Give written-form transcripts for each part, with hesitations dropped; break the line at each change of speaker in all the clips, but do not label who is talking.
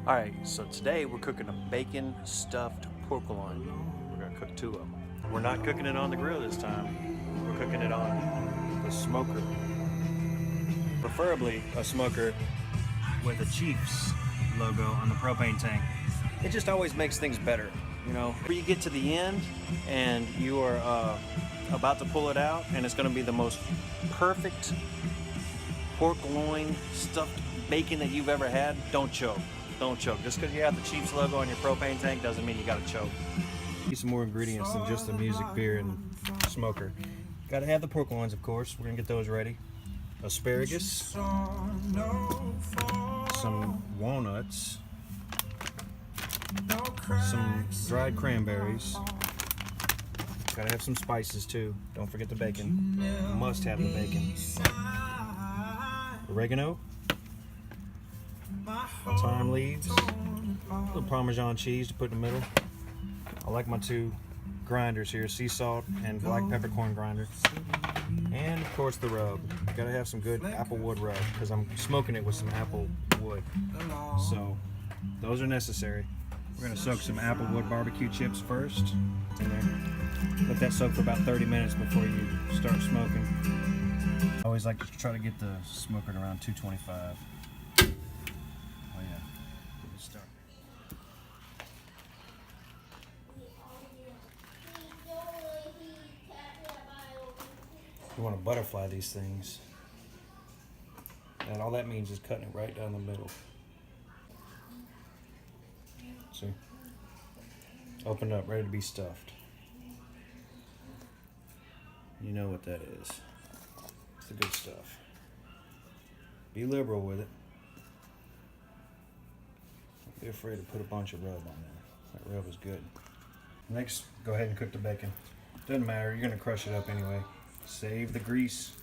Alright, so today we're cooking a bacon stuffed pork loin. We're going to cook two of them. We're not cooking it on the grill this time. We're cooking it on the smoker. Preferably a smoker with a Chiefs logo on the propane tank. It just always makes things better, you know. Where you get to the end and you are about to pull it out and it's going to be the most perfect pork loin stuffed bacon that you've ever had, don't choke. Don't choke. Just because you have the Chiefs logo on your propane tank doesn't mean you gotta choke. Need some more ingredients than just the music, beer, and smoker. Gotta have the pork loins, of course. We're gonna get those ready. Asparagus, some walnuts, some dried cranberries. Gotta have some spices too. Don't forget the bacon. Must have the bacon. Oregano. Thyme leaves, a little Parmesan cheese to put in the middle. I like my two grinders here, sea salt and black peppercorn grinder. And of course the rub. Gotta have some good apple wood rub because I'm smoking it with some apple wood. So those are necessary. We're gonna soak some apple wood barbecue chips first in there. Let that soak for about 30 minutes before you start smoking. I always like to try to get the smoker at around 225. You want to butterfly these things, and all that means is cutting it right down the middle. See? Opened up, ready to be stuffed. You know what that is. It's the good stuff. Be liberal with it. Don't be afraid to put a bunch of rub on there. That rub is good. Next, go ahead and cook the bacon. Doesn't matter, you're going to crush it up anyway. Save the grease.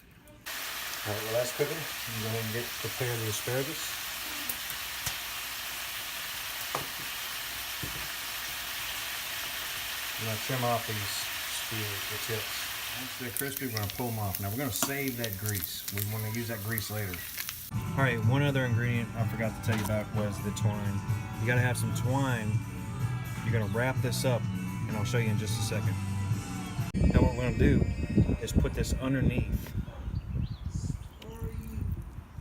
All right, well that's cooking. Go ahead and prepare the asparagus. We're going to trim off these spears, the tips. Once they're crispy, we're going to pull them off. Now we're going to save that grease. We want to use that grease later. All right, one other ingredient I forgot to tell you about was the twine. You got to have some twine. You're going to wrap this up, and I'll show you in just a second. Now what we're going to do is put this underneath,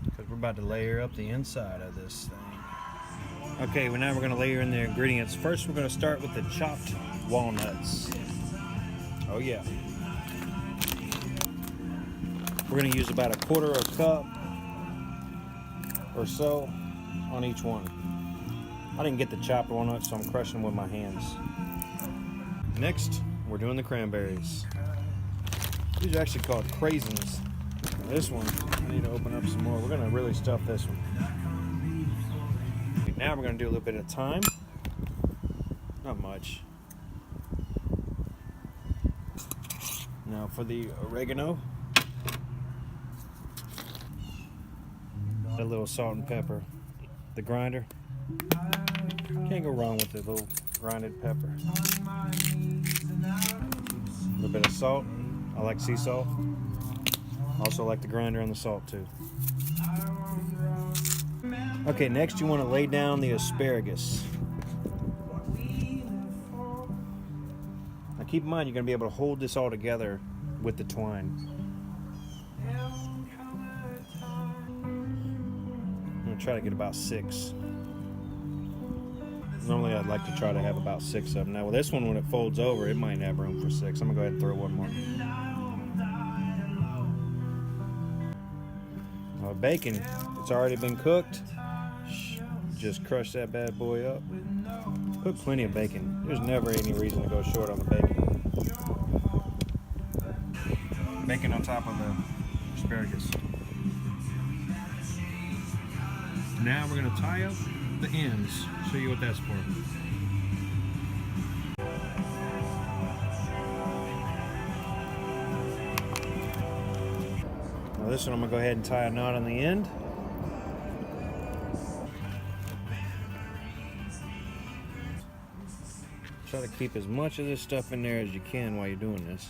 because we're about to layer up the inside of this thing. Okay, well now we're going to layer in the ingredients. First we're going to start with the chopped walnuts. Oh yeah. We're going to use about 1/4 cup or so on each one. I didn't get the chopped walnuts, so I'm crushing them with my hands. Next, we're doing the cranberries. These are actually called craisins. This one, I need to open up some more. We're going to really stuff this one. Now we're going to do a little bit of thyme. Not much. Now for the oregano. A little salt and pepper. The grinder. Can't go wrong with the little grinded pepper. A little bit of salt. I like sea salt. Also like the grinder on the salt too. Okay, next you want to lay down the asparagus. Now keep in mind you're going to be able to hold this all together with the twine. I'm going to try to get about 6. Normally I'd like to try to have about 6 of them. Now with this one, when it folds over, it might have room for 6. I'm going to go ahead and throw one more. Now bacon, it's already been cooked. Just crush that bad boy up. Put plenty of bacon. There's never any reason to go short on the bacon. Bacon on top of the asparagus. Now we're going to tie up the ends. Show you what that's for. Now this one I'm going to go ahead and tie a knot on the end. Try to keep as much of this stuff in there as you can while you're doing this.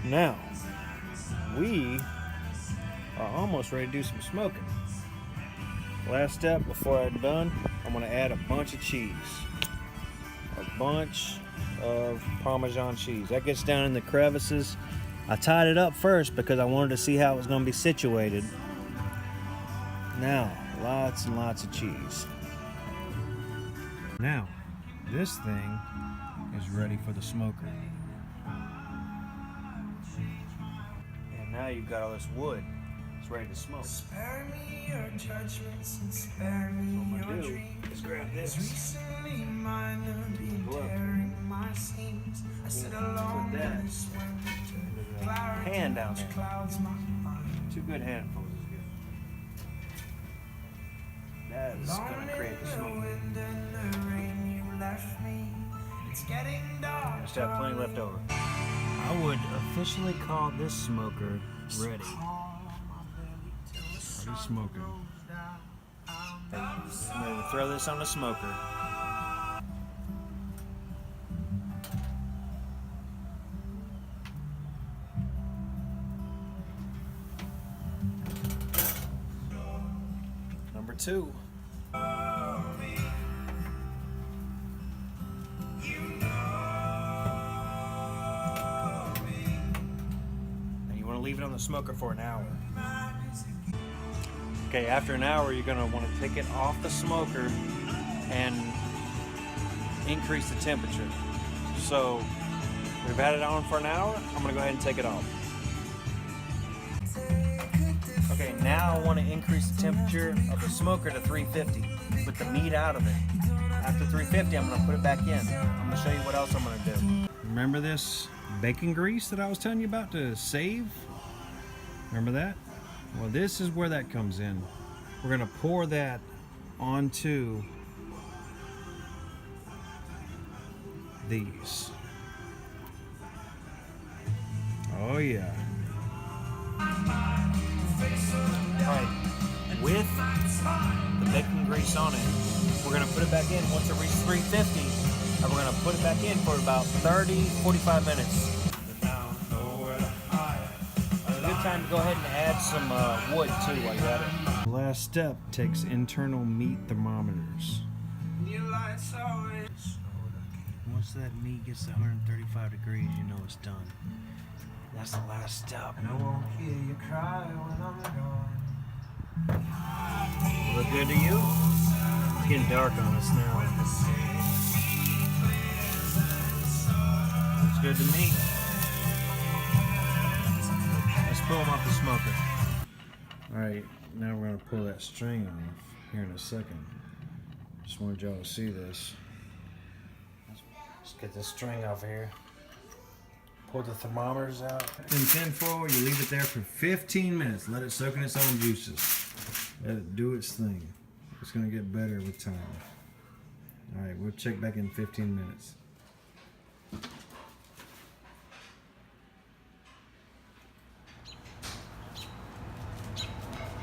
Now, we are almost ready to do some smoking. Last step before I'm done, I'm gonna add a bunch of cheese. A bunch of Parmesan cheese. That gets down in the crevices. I tied it up first because I wanted to see how it was gonna be situated. Now, lots and lots of cheese. Now, this thing is ready for the smoker. And now you've got all this wood. It's ready to smoke.
Spare me your judgments and spare me your dreams.
Let's grab this.
Recently mine have been tearing my seams. I sit alone in this winter.
Hand down there.
Clouds my mind.
2 good handfuls is good. That is gonna create the smoke.
Wind and the rain you left me. It's getting dark.
I still have plenty left over. I would officially call this smoker ready. Already smoking. I'm ready to throw this on the smoker. Number 2. Leave it on the smoker for an hour. Okay, after an hour you're going to want to take it off the smoker and increase the temperature. So we've had it on for an hour. I'm going to go ahead and take it off. Okay, now I want to increase the temperature of the smoker to 350 with the meat out of it. After 350 I'm going to put it back in. I'm going to show you what else I'm going to do. Remember this bacon grease that I was telling you about to save? Remember that? Well, this is where that comes in. We're gonna pour that onto these. Oh yeah. Alright, with the bacon grease on it, we're gonna put it back in once it reaches 350, and we're gonna put it back in for about 30-45 minutes. Time to go ahead and add some wood too while you're at it. Last step takes internal meat thermometers. Once that meat gets to 135 degrees, you know it's done. That's the last step.
And I won't hear you cry when I'm gone.
Look good to you? It's getting dark on us now. Looks good to me. Pull them off the smoker. Alright, now we're going to pull that string off here in a second. Just wanted y'all to see this. Let's get this string off here. Pull the thermometers out. In tinfoil, you leave it there for 15 minutes. Let it soak in its own juices. Let it do its thing. It's going to get better with time. Alright, we'll check back in 15 minutes.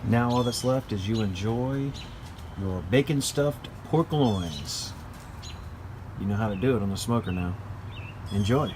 Now all that's left is you enjoy your bacon stuffed pork loins. You know how to do it on the smoker now. Enjoy.